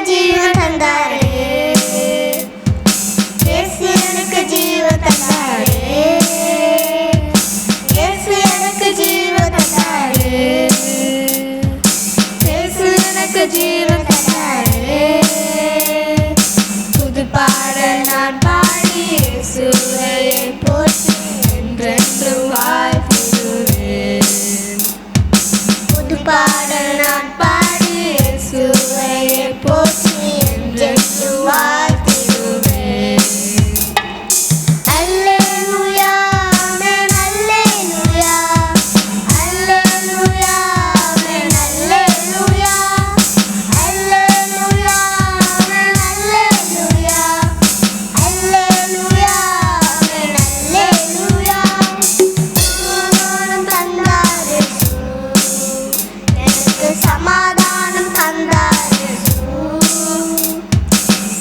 ஜீவன் தந்தாரே, இயேசு எனக்கு ஜீவன் தந்தாரே, இயேசு எனக்கு ஜீவன் தந்தாரே, இயேசு எனக்கு ஜீவன் தந்தாரே. புது பாடல் நான் பாடி இயேசுவை போற்றி என்றென்றும் வாழ்த்திடுவேன். புது பாடல் நான் பாடி இயேசுவை போற்றி என்றென்றும் வாழ்த்திடுவேன். அல்லேலூயா, ஆமென், அல்லேலூயா, அல்லேலூயா, ஆமென், அல்லேலூயா, அல்லேலூயா, ஆமென், அல்லேலூயா, அல்லேலூயா, ஆமென், அல்லேலூயா. சமாதானம் தந்தார் இயேசு,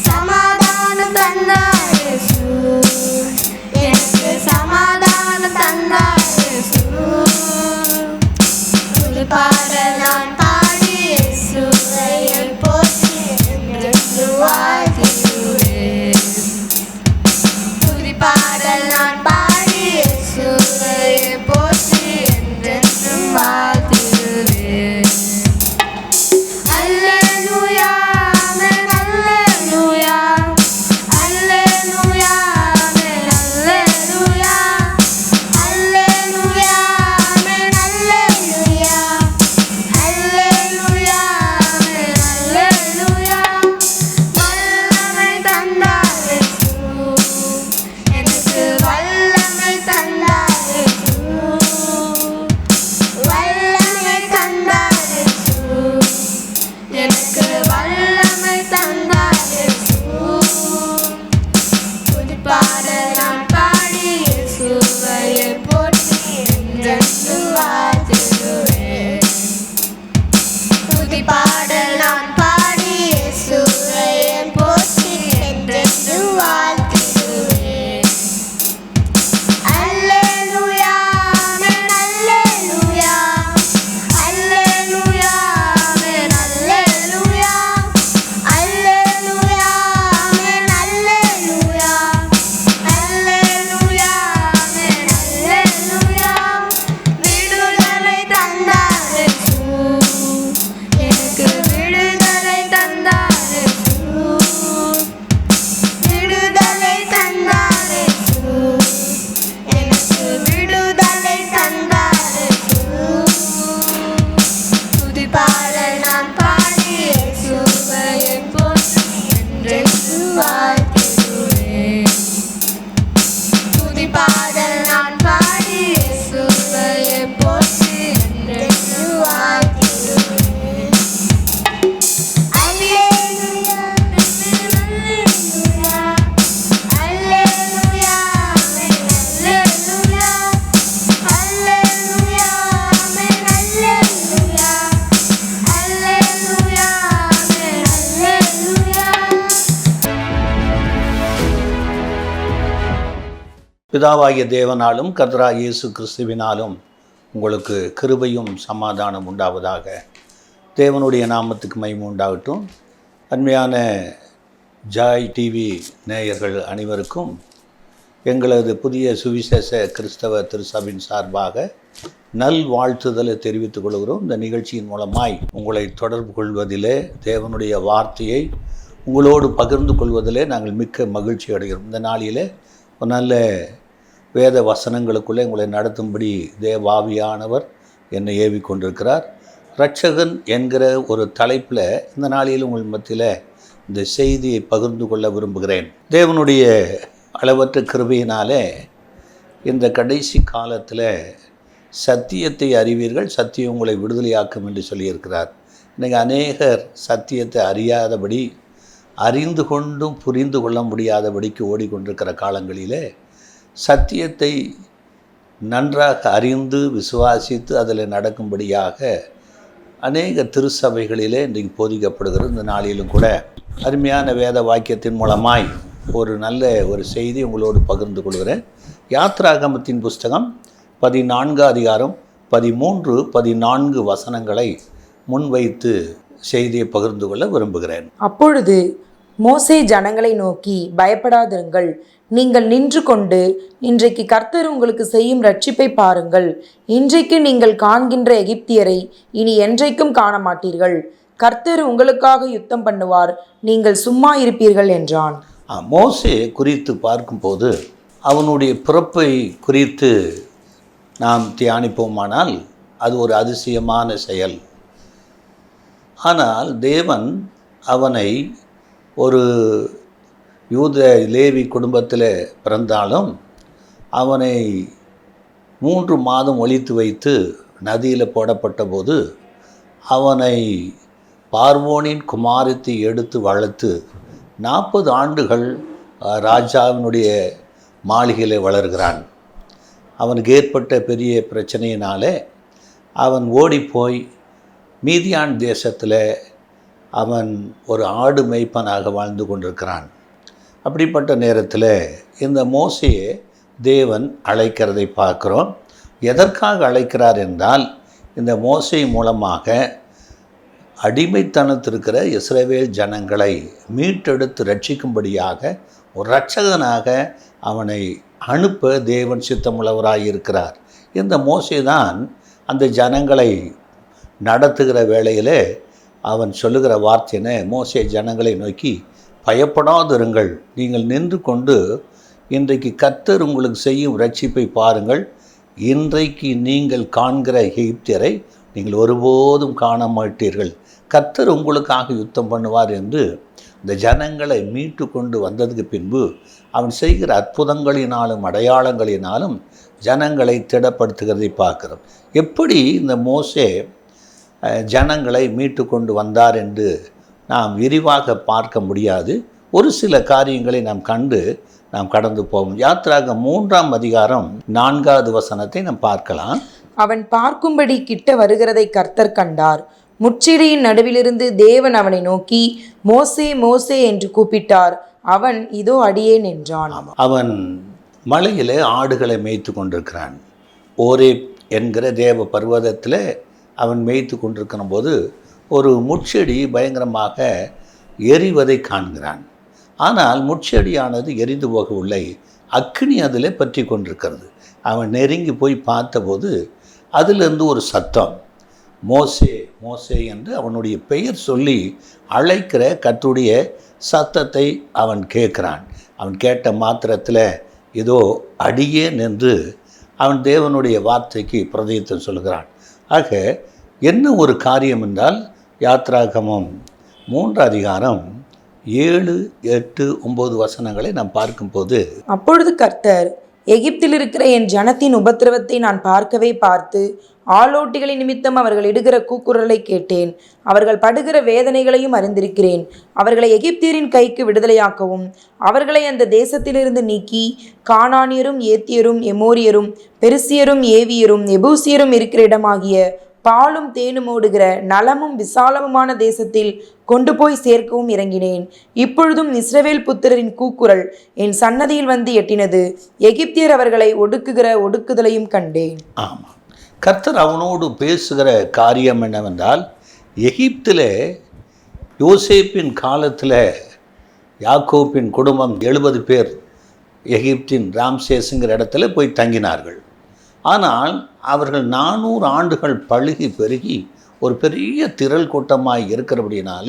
சமாதானம் தந்தார் இயேசு, எனக்கு சமாதானம் தந்தார் இயேசு. புது பாடல் நான் பாடி இயேசுவை போற்றி என்றென்றும் வாழ்த்திடுவேன். புது பாடல் நான் பாடி இயேசுவை போற்றி என்றென்றும் வாழ்த்திடுவேன். அல்லேலூயா, ஆமென், அல்லேலூயா, அல்லேலூயா, ஆமென், அல்லேலூயா, அல்லேலூயா, ஆமென், அல்லேலூயா, அல்லேலூயா, ஆமென், அல்லேலூயா. வல்லமை தந்தார் இயேசு, எனக்கு வல்லமை தந்தார் இயேசு, வல்லமை தந்தார் இயேசு, எனக்கு வல்லமை தந்தார் இயேசு. புது பாடல் நான் பாடி இயேசுவை போற்றி என்றென்றும் வாழ்த்திடுவேன். புது பாடல் நான் பாடி இயேசுவை போற்றி என்றென்றும் வாழ்த்திடுவேன். அல்லேலூயா, ஆமென், அல்லேலூயா, அல்லேலூயா, ஆமென், அல்லேலூயா, அல்லேலூயா, ஆமென், அல்லேலூயா, அல்லேலூயா, ஆமென், அல்லேலூயா. விடுதலை தந்தார் இயேசு, எனக்கு விடுதலை தந்தார் இயேசு, விடுதலை தந்தார் இயேசு, எனக்கு விடுதலை தந்தார் இயேசு. புது பாடல் நான் பாடி இயேசுவை போற்றி என்றென்றும் வாழ்த்திடுவேன். புது பாடல் நான் பாடி இயேசுவை போற்றி என்றென்றும் வாழ்த்திடுவேன். அல்லேலூயா, அல்லேலூயா, அல்லேலூயா, ஆமென், அல்லேலூயா, அல்லேலூயா, ஆமென், அல்லேலூயா, அல்லேலூயா, ஆமென், அல்லேலூயா. பிதாவாகிய தேவனாலும் கர்த்தராகிய இயேசு கிறிஸ்துவினாலும் உங்களுக்கு கிருபையும் சமாதானம் உண்டாவதாக. தேவனுடைய நாமத்துக்கு மகிமை உண்டாகட்டும். அருமையான ஜாய் டிவி நேயர்கள் அனைவருக்கும் எங்களது புதிய சுவிசேஷ கிறிஸ்தவ திருசபையின் சார்பாக நல் வாழ்த்துதலை தெரிவித்துக் கொள்கிறோம். இந்த நிகழ்ச்சியின் மூலமாய் உங்களை தொடர்பு கொள்வதிலே, தேவனுடைய வார்த்தையை உங்களோடு பகிர்ந்து கொள்வதிலே நாங்கள் மிக்க மகிழ்ச்சி அடைகிறோம். இந்த நாளிலே ஒரு நல்ல வேத வசனங்களுக்குள்ளே உங்களை நடத்தும்படி தேவாவியானவர் என்னை ஏவி கொண்டிருக்கிறார். இரட்சகன் என்கிற ஒரு தலைப்பில் இந்த நாளில் உங்கள் மத்தியில் இந்த செய்தியை பகிர்ந்து கொள்ள விரும்புகிறேன். தேவனுடைய அளவற்ற கிருபையினாலே இந்த கடைசி காலத்தில் சத்தியத்தை அறிவீர்கள், சத்தியம் உங்களை விடுதலையாக்கும் என்று சொல்லியிருக்கிறார். இன்றைக்கி அநேகர் சத்தியத்தை அறியாதபடி, அறிந்து கொண்டும் புரிந்து கொள்ள முடியாதபடிக்கு ஓடிக்கொண்டிருக்கிற காலங்களிலே சத்தியத்தை நன்றாக அறிந்து விசுவாசித்து அதில் நடக்கும்படியாக அநேக திருச்சபைகளிலே இன்றைக்கு போதிக்கப்படுகிறது. இந்த நாளிலும் கூட அருமையான வேத வாக்கியத்தின் மூலமாய் ஒரு நல்ல ஒரு செய்தி உங்களோடு பகிர்ந்து கொள்கிறேன். யாத்ராகமத்தின் புஸ்தகம் 14 அதிகாரம் 13-14 வசனங்களை முன்வைத்து செய்தியை பகிர்ந்து கொள்ள விரும்புகிறேன். அப்பொழுது மோசே ஜனங்களை நோக்கி, பயப்படாதிருங்கள், நீங்கள் நின்று கொண்டு இன்றைக்கு கர்த்தர் உங்களுக்கு செய்யும் ரட்சிப்பை பாருங்கள். இன்றைக்கு நீங்கள் காண்கின்ற எகிப்தியரை இனி என்றைக்கும் காண மாட்டீர்கள். கர்த்தர் உங்களுக்காக யுத்தம் பண்ணுவார், நீங்கள் சும்மா இருப்பீர்கள் என்றான். மோசே குறித்து பார்க்கும்போது அவனுடைய பிறப்பை குறித்து நாம் தியானிப்போமானால் அது ஒரு அதிசயமான செயல். ஆனால் தேவன் அவனை ஒரு யூத லேவி குடும்பத்தில் பிறந்தாலும் அவனை 3 மாதம் ஒளித்து வைத்து நதியில் போடப்பட்ட போது அவனை பார்வோனின் குமாரத்தை எடுத்து வளர்த்து 40 ஆண்டுகள் ராஜாவினுடைய மாளிகையில் வளர்கிறான். அவனுக்கு ஏற்பட்ட பெரிய பிரச்சனையினாலே அவன் ஓடிப்போய் மீதியான் தேசத்தில் அவன் ஒரு ஆடு மேய்ப்பனாக வாழ்ந்து கொண்டிருக்கிறான். அப்படிப்பட்ட நேரத்தில் இந்த மோசேயை தேவன் அழைக்கிறதை பார்க்குறோம். எதற்காக அழைக்கிறார் என்றால், இந்த மோசே மூலமாக அடிமைத்தனத்திருக்கிற இஸ்ரவேல் ஜனங்களை மீட்டெடுத்து ரட்சிக்கும்படியாக ஒரு இரட்சகனாக அவனை அனுப்ப தேவன் சித்தமுள்ளவராக இருக்கிறார். இந்த மோசே தான் அந்த ஜனங்களை நடத்துகிற வேளையில் அவன் சொல்லுகிற வார்த்தையினை, மோசே ஜனங்களை நோக்கி, பயப்படாதிருங்கள், நீங்கள் நின்று கொண்டு இன்றைக்கு கர்த்தர் உங்களுக்கு செய்யும் ரட்சிப்பை பாருங்கள். இன்றைக்கு நீங்கள் காண்கிற எகிப்தியரை நீங்கள் ஒருபோதும் காண மாட்டீர்கள். கர்த்தர் உங்களுக்காக யுத்தம் பண்ணுவார் என்று இந்த ஜனங்களை மீட்டு கொண்டு வந்ததுக்கு பின்பு அவன் செய்கிற அற்புதங்களினாலும் அடையாளங்களினாலும் ஜனங்களை திடப்படுத்துகிறதை பார்க்கிறோம். எப்படி இந்த மோசே ஜனங்களை மீட்டு கொண்டு வந்தார் என்று நாம் விரிவாக பார்க்க முடியாது. ஒரு சில காரியங்களை நாம் கண்டு நாம் கடந்து போவோம். யாத்திராகமம் 3ஆம் அதிகாரம் 4வது வசனத்தை நாம் பார்க்கலாம். அவன் பார்க்கும்படி கிட்ட வருகிறதை கர்த்தர் கண்டார். முட்செடியின் நடுவிலிருந்து தேவன் அவனை நோக்கி, மோசே மோசே என்று கூப்பிட்டார். அவன், இதோ அடியேன் என்றான். அவன் மலையிலே ஆடுகளை மேய்த்து கொண்டிருக்கிறான். ஓரேப் என்கிற தேவ பர்வதத்தில் அவன் மேய்த்து கொண்டிருக்கிற போது ஒரு முட்செடி பயங்கரமாக எரிவதை காண்கிறான். ஆனால் முட்செடியானது எரிந்து போகவில்லை, அக்கினி அதில் பற்றி கொண்டிருக்கிறது. அவன் நெருங்கி போய் பார்த்தபோது அதிலிருந்து ஒரு சத்தம், மோசே மோசே என்று அவனுடைய பெயர் சொல்லி அழைக்கிற கர்த்தருடைய சத்தத்தை அவன் கேட்குறான். அவன் கேட்ட மாத்திரத்தில் இதோ அடியேன் என்று அவன் தேவனுடைய வார்த்தைக்கு பிரதியுத்தரம் சொல்கிறான். ஆக என்ன ஒரு காரியம் என்றால், யாத்திராகமம் 3 அதிகாரம் 7, 8, 9 வசனங்களை நாம் பார்க்கும்போது, அப்பொழுது கர்த்தர், எகிப்தில் இருக்கிற என் ஜனத்தின் உபத்திரவத்தை நான் பார்க்கவே பார்த்து ஆளோட்டிகளின் நிமித்தம் அவர்கள் இடுகிற கூக்குரலை கேட்டேன். அவர்கள் படுகிற வேதனைகளையும் அறிந்திருக்கிறேன். அவர்களை எகிப்தியரின் கைக்கு விடுதலையாக்கவும் அவர்களை அந்த தேசத்திலிருந்து நீக்கி கானானியரும் ஏத்தியரும் எமோரியரும் பெருசியரும் ஏவியரும் எபூசியரும் இருக்கிற இடமாகிய பாலும் தேனும் ஓடுகிற நலமும் விசாலமுமான தேசத்தில் கொண்டு போய் சேர்க்கவும் இறங்கினேன். இப்பொழுதும் இஸ்ரவேல் புத்திரரின் கூக்குரல் என் சன்னதியில் வந்து எட்டினது. எகிப்தியர் அவர்களை ஒடுக்குகிற ஒடுக்குதலையும் கண்டேன். ஆமாம், கர்த்தர் அவனோடு பேசுகிற காரியம் என்னவென்றால், எகிப்தில் யோசேப்பின் காலத்தில் யாக்கோப்பின் குடும்பம் 70 பேர் எகிப்தின் ராம்சேஸுங்கிற இடத்துல போய் தங்கினார்கள். ஆனால் அவர்கள் 400 ஆண்டுகள் பழுகி பெருகி ஒரு பெரிய திரள் கூட்டமாய் இருக்கிறபடினால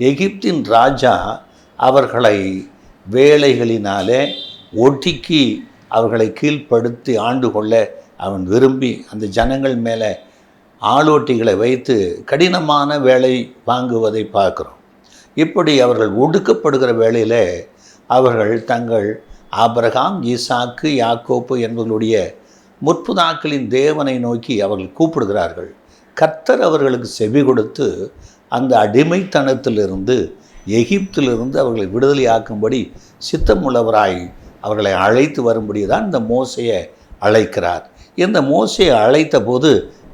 எகிப்தின் ராஜா அவர்களை வேலைகளினாலே ஒடுக்கி அவர்களை கீழ்ப்படுத்தி ஆண்டு கொள்ள அவன் விரும்பி அந்த ஜனங்கள் மேலே ஆளோட்டிகளை வைத்து கடினமான வேலை வாங்குவதை பார்க்குறோம். இப்படி அவர்கள் ஒடுக்கப்படுகிற வேளையில் அவர்கள் தங்கள் ஆபிரகாம், ஈசாக்கு, யாக்கோப்பு என்பவர்களுடைய முற்புதாக்களின் தேவனை நோக்கி அவர்கள் கூப்பிடுகிறார்கள். கர்த்தர் அவர்களுக்கு செவி கொடுத்து அந்த அடிமைத்தனத்திலிருந்து எகிப்திலிருந்து அவர்களை விடுதலையாக்கும்படி சித்தமுள்ளவராய் அவர்களை அழைத்து வரும்படி தான் இந்த மோசையை அழைக்கிறார். இந்த மோசையை அழைத்த போது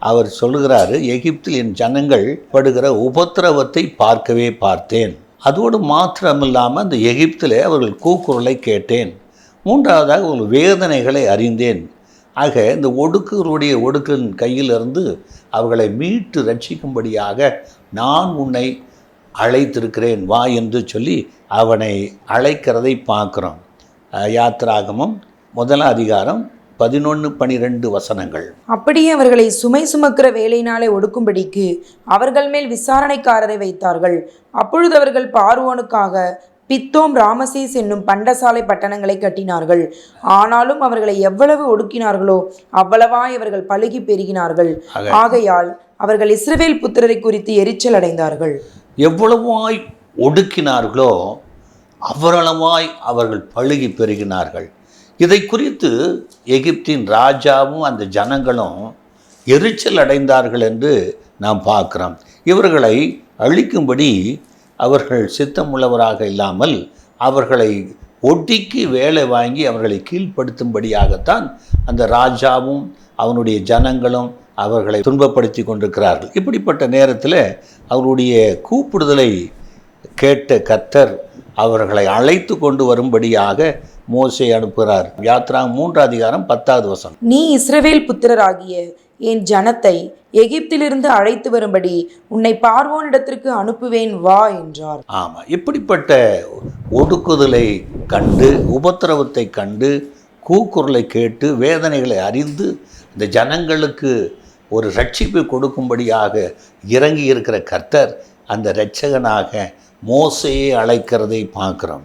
அவர் சொல்லுகிறாரு, எகிப்தில் என் ஜனங்கள் படுகிற உபத்திரவத்தை பார்க்கவே பார்த்தேன். அதோடு மாத்திரமில்லாமல் அந்த எகிப்தில் அவர்கள் கூக்குரலை கேட்டேன். மூன்றாவதாக அவர்கள் வேதனைகளை அறிந்தேன். ஆக இந்த ஒடுக்குடைய ஒடுக்கின் கையிலிருந்து அவர்களை மீட்டு ரட்சிக்கும்படியாக நான் உன்னை அழைத்திருக்கிறேன் வா என்று சொல்லி அவனை அழைக்கிறதை பார்க்குறோம். யாத்திராகமம் 1 11-12 அப்படியே அவர்களை சுமை சுமக்கிற வேலையினாலே ஒடுக்கும்படிக்கு அவர்கள் மேல் விசாரணைக்காரரை வைத்தார்கள். அப்பொழுது அவர்கள் பார்வோனுக்காக பித்தோம், ராமசேஸ் என்னும் பண்டசாலை பட்டணங்களை கட்டினார்கள். ஆனாலும் அவர்களை எவ்வளவு ஒடுக்கினார்களோ அவ்வளவாய் அவர்கள் பலுகி பெருகினார்கள். ஆகையால் அவர்கள் இஸ்ரவேல் புத்திரரை குறித்து எரிச்சல் அடைந்தார்கள். எவ்வளவாய் ஒடுக்கினார்களோ அவ்வளவாய் அவர்கள் பலுகி பெருகினார்கள். இதை குறித்து எகிப்தின் ராஜாவும் அந்த ஜனங்களும் எரிச்சல் அடைந்தார்கள் என்று நாம் பார்க்கிறோம். இவர்களை அழிக்கும்படி அவர்கள் சித்தமுள்ளவராக இல்லாமல் அவர்களை ஒடுக்கி வேலை வாங்கி அவர்களை கீழ்ப்படுத்தும்படியாகத்தான் அந்த ராஜாவும் அவனுடைய ஜனங்களும் அவர்களை துன்பப்படுத்தி கொண்டிருக்கிறார்கள். இப்படிப்பட்ட நேரத்தில் அவருடைய கூப்பிடுதலை கேட்ட கர்த்தர் அவர்களை அழைத்து கொண்டு வரும்படியாக மோசே அனுப்புகிறார். யாத்ரா 3:10. நீ இஸ்ரவேல் புத்திரராகிய என் ஜனத்தை எகிப்திலிருந்து அழைத்து வரும்படி உன்னை பார்வோனிடத்திற்கு அனுப்புவேன் வா என்றார். ஆமாம், இப்படிப்பட்ட ஒடுக்குதலை கண்டு, உபத்திரவத்தை கண்டு, கூக்குரலை கேட்டு, வேதனைகளை அறிந்து இந்த ஜனங்களுக்கு ஒரு ரட்சிப்பை கொடுக்கும்படியாக இறங்கி இருக்கிற கர்த்தர் அந்த இரட்சகனாக மோசையை அழைக்கிறதை பார்க்குறோம்.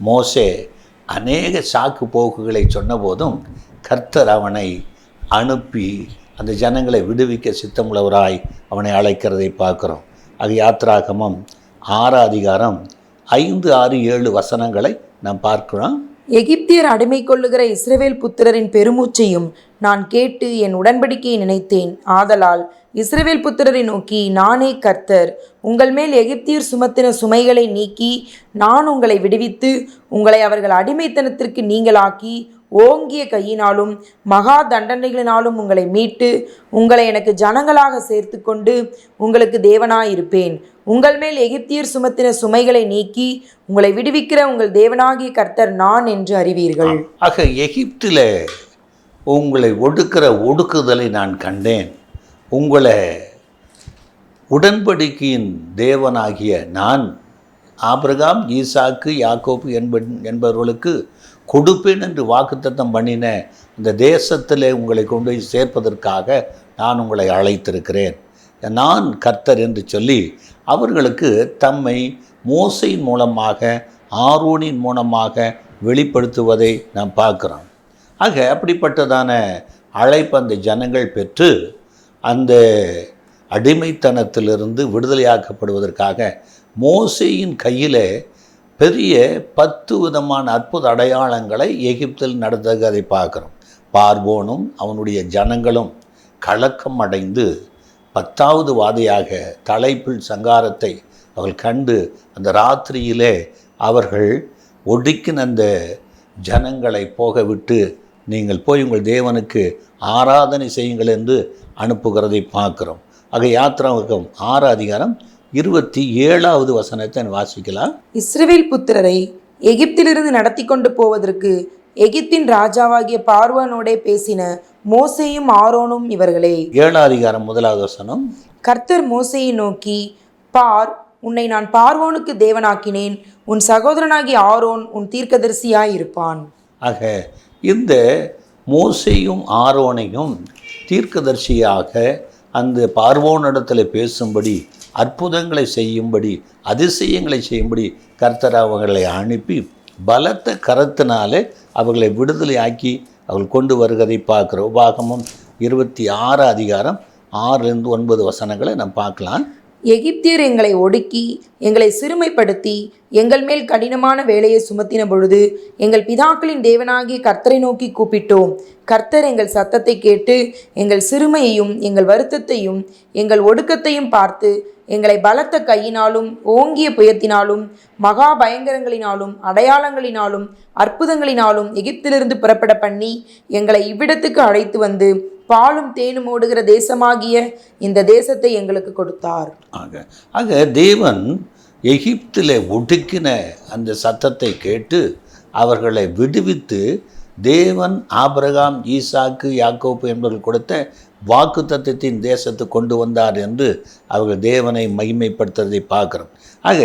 மோசே அநேக சாக்கு போக்குகளை சொன்ன போதும் கர்த்தர் அவனை அனுப்பி அந்த ஜனங்களை விடுவிக்க சித்தமுள்ளவராய் அவனை அழைக்கிறதை பார்க்குறோம். அது யாத்ராகமம் 6 5, 6, 7 நாம் பார்க்கிறோம். எகிப்தியர் அடிமை கொள்ளுகிற இஸ்ரவேல் புத்திரரின் பெருமூச்சையும் நான் கேட்டு என் உடன்படிக்கையை நினைத்தேன். ஆதலால் இஸ்ரவேல் புத்திரரை நோக்கி, நானே கர்த்தர், உங்கள் மேல் எகிப்தியர் சுமத்தின சுமைகளை நீக்கி நான் உங்களை விடுவித்து உங்களை அவர்கள் அடிமைத்தனத்திற்கு நீங்களாக்கி ஓங்கிய கையினாலும் மகா தண்டனைகளினாலும் உங்களை மீட்டு உங்களை எனக்கு ஜனங்களாக சேர்த்து கொண்டு உங்களுக்கு தேவனாயிருப்பேன். உங்கள் மேல் எகிப்தியர் சுமத்தின சுமைகளை நீக்கி உங்களை விடுவிக்கிற உங்கள் தேவனாகிய கர்த்தர் நான் என்று அறிவீர்கள். ஆக எகிப்தில் உங்களை ஒடுக்கிற ஒடுக்குதலை நான் கண்டேன். உங்களை உடன்படிக்கையின் தேவனாகிய நான் ஆபிரகாம், ஈசாக்கு, யாக்கோபு என்பவர்களுக்கு கொடுப்பேன் என்று வாக்குத்தத்தம் பண்ணின இந்த தேசத்தில் உங்களை கொண்டு போய் சேர்ப்பதற்காக நான் உங்களை அழைத்திருக்கிறேன். நான் கர்த்தர் என்று சொல்லி அவர்களுக்கு தம்மை மோசையின் மூலமாக, ஆரோனின் மூலமாக வெளிப்படுத்துவதை நாம் பார்க்குறோம். ஆக அப்படிப்பட்டதான அழைப்பு அந்த ஜனங்கள் பெற்று அந்த அடிமைத்தனத்திலிருந்து விடுதலையாக்கப்படுவதற்காக மோசேயின் கையில் பெரிய 10 விதமான அற்புத அடையாளங்களை எகிப்தில் நடந்ததை பார்க்குறோம். பார்வோனும் அவனுடைய ஜனங்களும் கலக்கம் அடைந்து 10வது வாதையாக தலைப்பில் சங்காரத்தை அவர்கள் கண்டு அந்த ராத்திரியிலே அவர்கள் ஒடுக்கின அந்த ஜனங்களை போக விட்டு நீங்கள் போய் உங்கள் தேவனுக்கு ஆராதனை செய்யுங்கள் என்று அனுப்புகிறதை பார்க்குறோம். ஆக யாத்ராகமம் 6 27 வாசிக்கலாம். இஸ்ரவேல் புத்திரரை எகிப்திலிருந்து நடத்தி கொண்டு போவதற்கு எகிப்தின் ராஜாவாகிய பார்வோனோடே பேசின மோசேயும் ஆரோனும் இவர்களே. 7 கர்த்தர் மோசேயை நோக்கி, பார், உன்னை நான் பார்வோனுக்கு தேவனாக்கினேன், உன் சகோதரனாகிய ஆரோன் உன் தீர்க்கதரிசியாயிருப்பான். ஆக இந்த மோசேயும் ஆரோனையும் தீர்க்கதரிசியாக அந்த பார்வோனிடத்தில் பேசும்படி, அற்புதங்களை செய்யும்படி, அதிசயங்களை செய்யும்படி கர்த்தர் அவர்களை அனுப்பி பலத்த கரத்தினாலே அவர்களை விடுதலை ஆக்கி அவர்கள் கொண்டு வருவதை பார்க்குறோம். உபாகமம் 26 6-9 நாம் பார்க்கலாம். எகிப்தியர் எங்களை ஒடுக்கி எங்களை சிறுமைப்படுத்தி எங்கள் மேல் கடினமான வேலையை சுமத்தின பொழுது எங்கள் பிதாக்களின் தேவனாகிய கர்த்தரை நோக்கி கூப்பிட்டோம். கர்த்தர் எங்கள் சத்தத்தை கேட்டு எங்கள் சிறுமையையும் எங்கள் வருத்தத்தையும் எங்கள் ஒடுக்கத்தையும் பார்த்து எங்களை பலத்த கையினாலும் ஓங்கிய புயத்தினாலும் மகா பயங்கரங்களினாலும் அடையாளங்களினாலும் அற்புதங்களினாலும் எகிப்திலிருந்து புறப்பட பண்ணி எங்களை இவ்விடத்துக்கு அழைத்து வந்து பாலும் தேனும் ஓடுகிற தேசமாகிய இந்த தேசத்தை எங்களுக்கு கொடுத்தார். ஆக தேவன் எகிப்தில் ஒடுக்கின அந்த சத்தத்தை கேட்டு அவர்களை விடுவித்து தேவன் ஆபிரகாம், ஈசாக்கு, யாக்கோப்பு என்பவர்கள் கொடுத்த வாக்குத்தத்தத்தின் தேசத்துக்கு கொண்டு வந்தார் என்று அவர்கள் தேவனை மகிமைப்படுத்துறதை பார்க்கிறோம். ஆக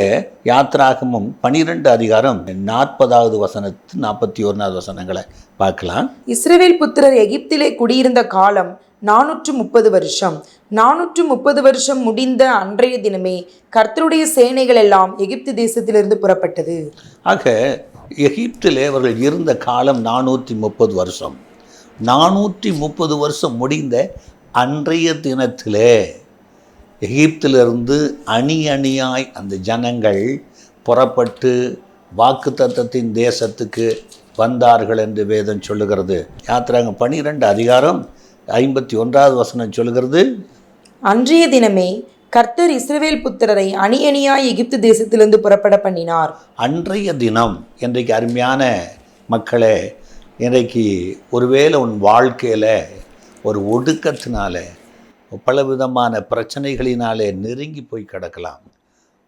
யாத்ராகமும் 12 அதிகாரம் 40வது வசனத்து 41வது வசனங்களை பார்க்கலாம். இஸ்ரவேல் புத்திரர் எகிப்திலே குடியிருந்த காலம் 430 வருஷம். 430 வருஷம் முடிந்த அன்றைய தினமே கர்த்தருடைய சேனைகள் எல்லாம் எகிப்து தேசத்திலிருந்து புறப்பட்டது. ஆக எகிப்திலே அவர்கள் இருந்த காலம் 430 வருஷம். 430 வருஷம் முடிந்த அன்றைய தினத்திலே எகிப்திலிருந்து அணி அணியாய் அந்த ஜனங்கள் புறப்பட்டு வாக்குத்தத்தத்தின் தேசத்துக்கு வந்தார்கள் என்று வேதம் சொல்லுகிறது. யாத்திராகமம் 12 அதிகாரம் 51வது வசனம் சொல்லுகிறது, அன்றைய தினமே கர்த்தர் இஸ்ரவேல் புத்திரரை அணி அணியாய் எகிப்து தேசத்திலிருந்து புறப்பட பண்ணினார். அன்றைய தினம். இன்றைக்கு அருமையான மக்களே, இன்றைக்கு ஒருவேளை உன் வாழ்க்கையில் ஒரு ஒடுக்கத்தினால பலவிதமான பிரச்சனைகளினாலே நெருங்கி போய் கிடக்கலாம்.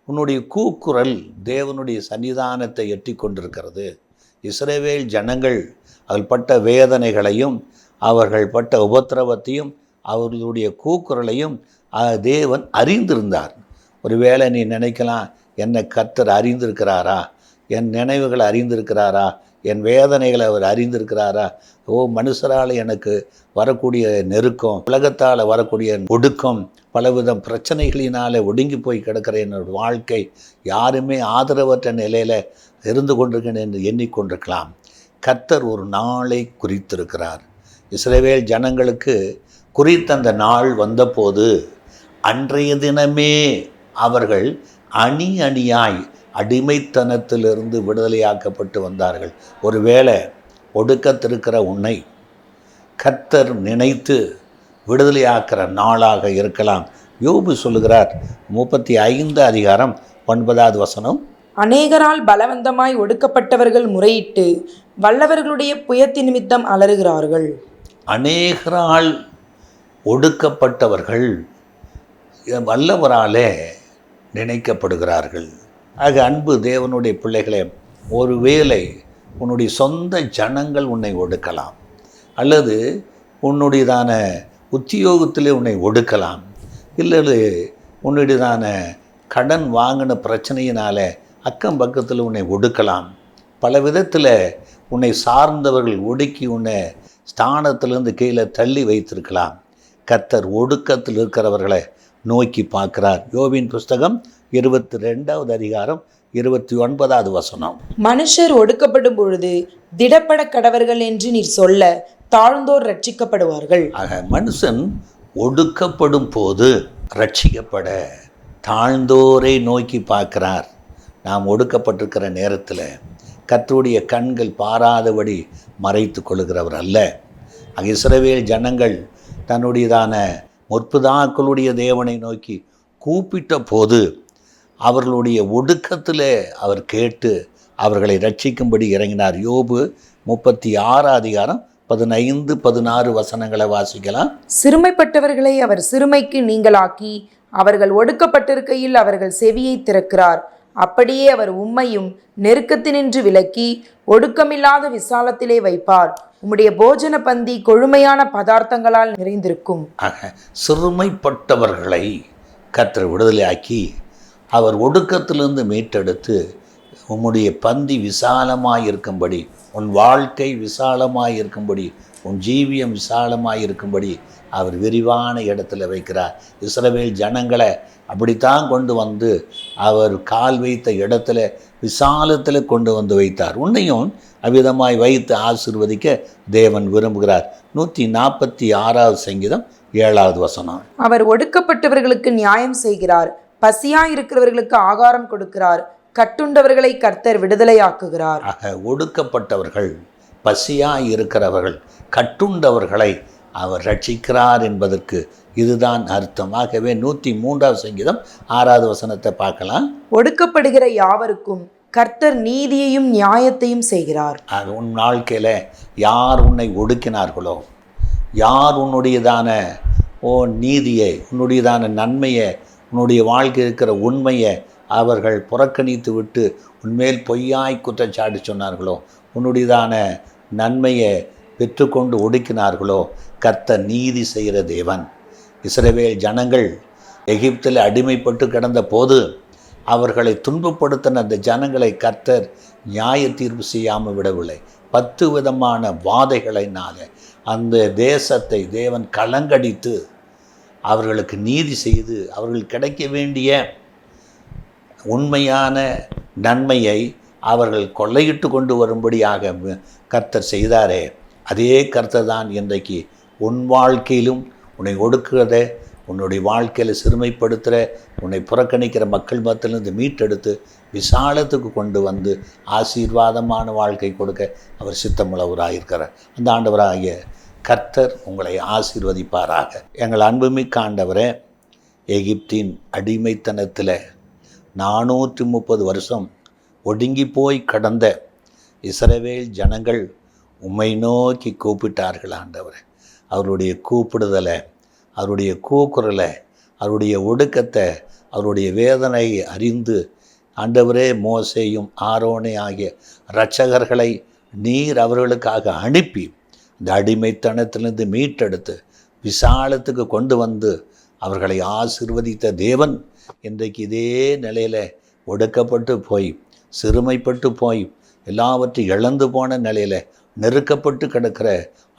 உன்னுடைய கூக்குரல் தேவனுடைய சன்னிதானத்தை எட்டி கொண்டிருக்கிறது. இஸ்ரவேல் ஜனங்கள் அவர்கள் பட்ட வேதனைகளையும் அவர்கள் பட்ட உபத்திரவத்தையும் அவர்களுடைய கூக்குரலையும் தேவன் அறிந்திருந்தார். ஒருவேளை நீ நினைக்கலாம், என்னை கர்த்தர் அறிந்திருக்கிறாரா, என் நினைவுகளை அறிந்திருக்கிறாரா, என் வேதனைகளை அவர் அறிந்திருக்கிறாரா, மனுஷரால் எனக்கு வரக்கூடிய நெருக்கம், உலகத்தால் வரக்கூடிய ஒடுக்கம், பலவித பிரச்சனைகளினால ஒடுங்கி போய் கிடக்கிற என்னோட வாழ்க்கை யாருமே ஆதரவற்ற நிலையில் இருந்து கொண்டிருக்கேன் என்று எண்ணிக்கொண்டிருக்கலாம். கர்த்தர் ஒரு நாளை குறித்திருக்கிறார். இஸ்ரவேல் ஜனங்களுக்கு குறித்த அந்த நாள் வந்தபோது அன்றைய தினமே அவர்கள் அணி அணியாய் அடிமைத்தனத்திலிருந்து விடுதலையாக்கப்பட்டு வந்தார்கள். ஒருவேளை ஒடுக்கத்திருக்கிற உன்னை கர்த்தர் நினைத்து விடுதலையாக்கிற நாளாக இருக்கலாம். யோபு சொல்லுகிறார், 35 அதிகாரம் 9வது வசனம், அநேகரால் பலவந்தமாய் ஒடுக்கப்பட்டவர்கள் முறையிட்டு வல்லவர்களுடைய புயத்தி நிமித்தம் அலறுகிறார்கள். அநேகரால் ஒடுக்கப்பட்டவர்கள் வல்லவராலே நினைக்கப்படுகிறார்கள். ஆக அன்பு தேவனுடைய பிள்ளைகளே, ஒருவேளை உன்னுடைய சொந்த ஜனங்கள் உன்னை ஒடுக்கலாம், அல்லது உன்னுடையதான உத்தியோகத்திலே உன்னை ஒடுக்கலாம், இல்லை உன்னுடையதான கடன் வாங்கின பிரச்சனையினால் அக்கம் பக்கத்தில் உன்னை ஒடுக்கலாம். பல விதத்தில் உன்னை சார்ந்தவர்கள் ஒடுக்கி உன்னை ஸ்தானத்திலிருந்து கீழே தள்ளி வைத்திருக்கலாம். கர்த்தர் ஒடுக்கத்தில் இருக்கிறவர்களை நோக்கி பார்க்கிறார். யோபின் புஸ்தகம் 22வது அதிகாரம் 29வது வசனம், மனுஷர் ஒடுக்கப்படும் பொழுது திடப்பட கடவர்கள் என்று நீர் சொல்ல தாழ்ந்தோர் ரட்சிக்கப்படுவார்கள். ஆக மனுஷன் ஒடுக்கப்படும் போது ரட்சிக்கப்பட தாழ்ந்தோரை நோக்கி பார்க்கிறார். நாம் ஒடுக்கப்பட்டிருக்கிற நேரத்தில் கர்த்தருடைய கண்கள் பாராதபடி மறைத்து கொள்கிறவர் அல்ல. அங்கே இஸ்ரவேல் ஜனங்கள் தன்னுடையதான முற்பிதாக்களுடைய தேவனை நோக்கி கூப்பிட்ட போது அவர்களுடைய ஒடுக்கத்தில் அவர் கேட்டு அவர்களை ரட்சிக்கும்படி இறங்கினார். யோபு 36 அதிகாரம் 15, 16 வசனங்களை வாசிக்கலாம். சிறுமைப்பட்டவர்களை அவர் சிறுமைக்கு நீங்களாக்கி அவர்கள் ஒடுக்கப்பட்டிருக்கையில் அவர்கள் செவியை திறக்கிறார். அப்படியே அவர் உம்மையும் நெருக்கத்தினின்று விலக்கி ஒடுக்கமில்லாத விசாலத்திலே வைப்பார். உம்முடைய போஜன பந்தி கொழுமையான பதார்த்தங்களால் நிறைந்திருக்கும். ஆக சிறுமைப்பட்டவர்களை கர்த்தர் விடுதலையாக்கி அவர் ஒடுக்கத்திலிருந்து மீட்டெடுத்து உம்முடைய பந்தி விசாலமாய் இருக்கும்படி, உன் வாழ்க்கை விசாலமாய் இருக்கும்படி, உன் ஜீவியம் விசாலமாய் இருக்கும்படி அவர் விரிவான இடத்துல வைக்கிறார். இஸ்ரவேல் ஜனங்களை அப்படித்தான் கொண்டு வந்து அவர் கால் வைத்த இடத்துல விசாலத்தில் கொண்டு வந்து வைத்தார். உன்னையும் அவ்விதமாய் வைத்து ஆசீர்வதிக்க தேவன் விரும்புகிறார். 146வது சங்கீதம் 7வது வசனம், அவர் ஒடுக்கப்பட்டவர்களுக்கு நியாயம் செய்கிறார், பசியாய் இருக்கிறவர்களுக்கு ஆகாரம் கொடுக்கிறார், கட்டுண்டவர்களை கர்த்தர் விடுதலையாக்குகிறார். ஆக ஒடுக்கப்பட்டவர்கள், பசியாய் இருக்கிறவர்கள், கட்டுண்டவர்களை அவர் ரட்சிக்கிறார் என்பதற்கு இதுதான் அர்த்தம். ஆகவே 103வது சங்கீதம் 6வது வசனத்தை பார்க்கலாம். ஒடுக்கப்படுகிற யாவருக்கும் கர்த்தர் நீதியையும் நியாயத்தையும் செய்கிறார். அது உன் வாழ்க்கையில் யார் உன்னை ஒடுக்கினார்களோ, யார் உன்னுடையதான நீதியை, உன்னுடையதான நன்மையை, உன்னுடைய வாழ்க்கை இருக்கிற உண்மையை அவர்கள் புறக்கணித்து விட்டு உன்மேல் பொய்யாய் குற்றச்சாட்டு சொன்னார்களோ, உன்னுடையதான நன்மையை பெற்றுக்கொண்டு ஒடுக்கினார்களோ, கர்த்தர் நீதி செய்கிற தேவன். இஸ்ரவேல் ஜனங்கள் எகிப்தில் அடிமைப்பட்டு கிடந்த போது அவர்களை துன்பப்படுத்தின அந்த ஜனங்களை கர்த்தர் நியாய தீர்ப்பு செய்யாமல் விடவில்லை. 10 விதமான வாதைகளினால அந்த தேசத்தை தேவன் கலங்கடித்து அவர்களுக்கு நீதி செய்து அவர்கள் கிடைக்க வேண்டிய உண்மையான நன்மையை அவர்கள் கொள்ளையிட்டு கொண்டு வரும்படியாக கர்த்தர் செய்தாரே, அதே கர்த்தர் தான் இன்றைக்கு உன் வாழ்க்கையிலும் உன்னை ஒடுக்குறத, உன்னுடைய வாழ்க்கையில் சிறுமைப்படுத்துகிற, உன்னை புறக்கணிக்கிற மக்கள் மத்தியிலிருந்து மீட்டெடுத்து விசாலத்துக்கு கொண்டு வந்து ஆசீர்வாதமான வாழ்க்கை கொடுக்க அவர் சித்தமுள்ளவராக இருக்கிறார். அந்த ஆண்டவராகிய கர்த்தர் உங்களை ஆசீர்வதிப்பாராக. எங்கள் அன்புமிக்க ஆண்டவரே, எகிப்தின் அடிமைத்தனத்தில் 430 வருஷம் ஒடுங்கி போய் கடந்த இஸ்ரவேல் ஜனங்கள் உம்மை நோக்கி கூப்பிட்டார்கள். ஆண்டவரே, அவருடைய கூப்பிடுதலை, அவருடைய கூக்குரலை, அவருடைய ஒடுக்கத்தை, அவருடைய வேதனையை அறிந்து ஆண்டவரே, மோசேயும் ஆரோனே ஆகிய இரட்சகர்களை நீர் அவர்களுக்காக அனுப்பி இந்த அடிமைத்தனத்திலிருந்து மீட்டெடுத்து விசாலத்துக்கு கொண்டு வந்து அவர்களை ஆசீர்வதித்த தேவன் இன்றைக்கு இதே நிலையில் ஒடுக்கப்பட்டு போய் சிறுமைப்பட்டு போய் எல்லாவற்றையும் இழந்து போன நிலையில் நெருக்கப்பட்டு கிடக்கிற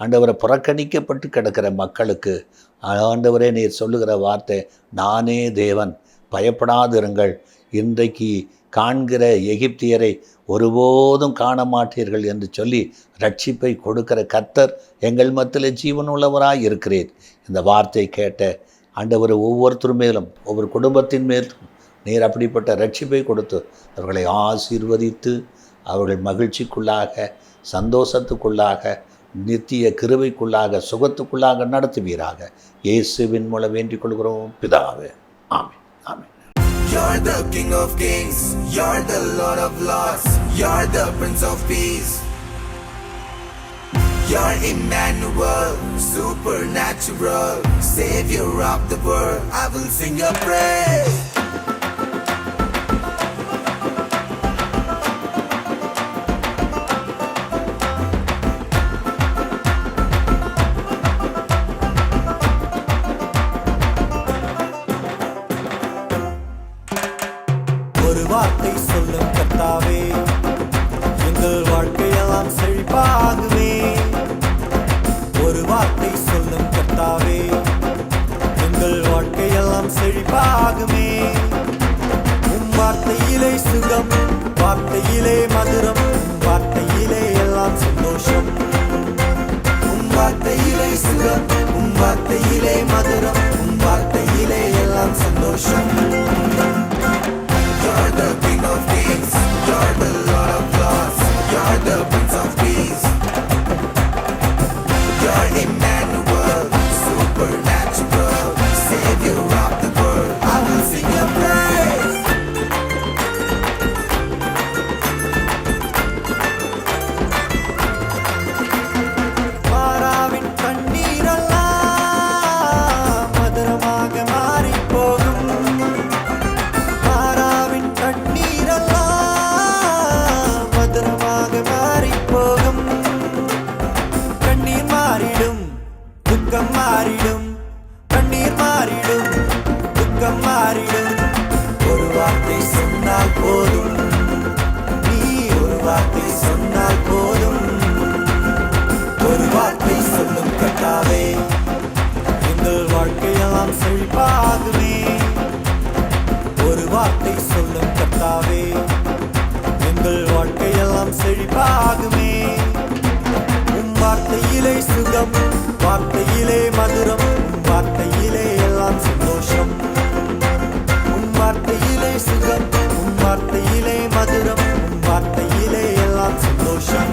ஆண்டவரை புறக்கணிக்கப்பட்டு கிடக்கிற மக்களுக்கு ஆண்டவரே நீர் சொல்லுகிற வார்த்தை, நானே தேவன், பயப்படாதிருங்கள், இன்றைக்கு காண்கிற எகிப்தியரை ஒருபோதும் காண மாட்டீர்கள் என்று சொல்லி ரட்சிப்பை கொடுக்கிற கர்த்தர் எங்கள் மத்தியில் ஜீவனுள்ளவராய் இருக்கிறேன். இந்த வார்த்தை கேட்ட ஆண்டவர் ஒவ்வொருத்தரும் மேலும் ஒவ்வொரு குடும்பத்தின் மேலும் நீர் அப்படிப்பட்ட ரட்சிப்பை கொடுத்து அவர்களை ஆசீர்வதித்து அவர்கள் மகிழ்ச்சிக்குள்ளாக, சந்தோஷத்துக்குள்ளாக, நித்திய கிருபைக்குள்ளாக, சுகத்துக்குள்ளாக நடத்துவீராக. இயேசுவின் மூலம் வேண்டிக் கொள்கிறோம் பிதாவே. ஆமென். ஆமென். You're the King of Kings, you're the Lord of Lords, you're the Prince of Peace. You're Emmanuel, supernatural, Savior of the world. I will sing your praise. ஒரு வார்த்தை சொல்லும் கர்த்தாவே, எங்கள் வாழ்க்கையெல்லாம் செழிப்பாகுமே. ஒரு வார்த்தை சொல்லும் கர்த்தாவே, எங்கள் வாழ்க்கையெல்லாம் செழிப்பாகுமே. உம் வார்த்தையிலே சுகம், வார்த்தையிலே மதுரம், வார்த்தையிலே எல்லாம் சந்தோஷம். உம் வார்த்தையிலே சுகம், உம் வார்த்தையிலே மதுரம், உம் வார்த்தையிலே எல்லாம் சந்தோஷம். You're the King of Kings, you're the Lord of Lords, you're the Prince of Peace. You're Emmanuel, supernatural, Savior of the world. I will sing your praise. மாறாவின் கண்ணீரெல்லாம் மதுரமாக மாறிப் போகும். மாறாவின் கண்ணீரெல்லாம் மதுரமாக மாறிப் போகும். கண்ணீர் மாறிடும், துக்கம் மாறிடும், கண்ணீர் மாறிடும், துக்கம் மாறிடும். ஒரு வார்த்தை சொன்னால் போதும், நீ ஒரு வார்த்தை சொன்னால் போதும். ஒரு வார்த்தை சொல்லும் கர்த்தாவே, எங்கள் வாழ்க்கையெல்லாம் செழிப்பாகுமே. ஒரு வார்த்தை சொல்லும் கர்த்தாவே, எங்கள் வாழ்க்கையெல்லாம் செழிப்பாகுமே. உம் வார்த்தையிலே சுகம், வார்த்தையிலே மதுரம், வார்த்தையிலே எல்லாம் சந்தோஷம். உம் வார்த்தையிலே சுகம், உம் வார்த்தையிலே மதுரம், உம் வார்த்தையிலே எல்லாம் சந்தோஷம்.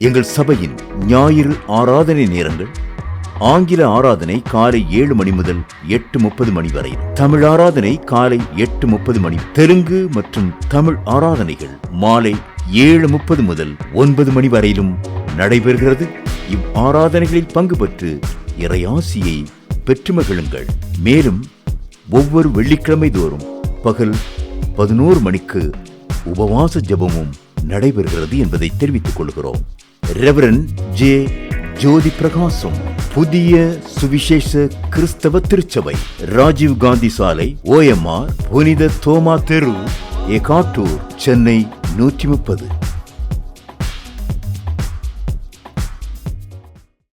எங்கள் சபையின் ஞாயிறு ஆராதனை நேரங்கள்: ஆங்கில ஆராதனை காலை 7 மணி முதல் 8:30 மணி வரை, தமிழ் ஆராதனை காலை 8:30 மணி, தெலுங்கு மற்றும் தமிழ் ஆராதனைகள் மாலை 7:30 முதல் 9 மணி வரையிலும் நடைபெறுகிறது. இவ் ஆராதனைகளில் பங்கு பெற்று இறையாசியை பெற்று மகிழுங்கள். மேலும் ஒவ்வொரு வெள்ளிக்கிழமை தோறும் பகல் 11 மணிக்கு உபவாச ஜெபமும் நடைபெறுகிறது என்பதை தெரிவித்துக் கொள்கிறோம். Reverend J. ஜோதிப்பிரகாசம், புதிய சுவிசேஷ கிறிஸ்தவ திருச்சபை, ராஜீவ் காந்தி சாலை, OMR, புனித தோமா தெரு, எகாட்டூர், சென்னை 130.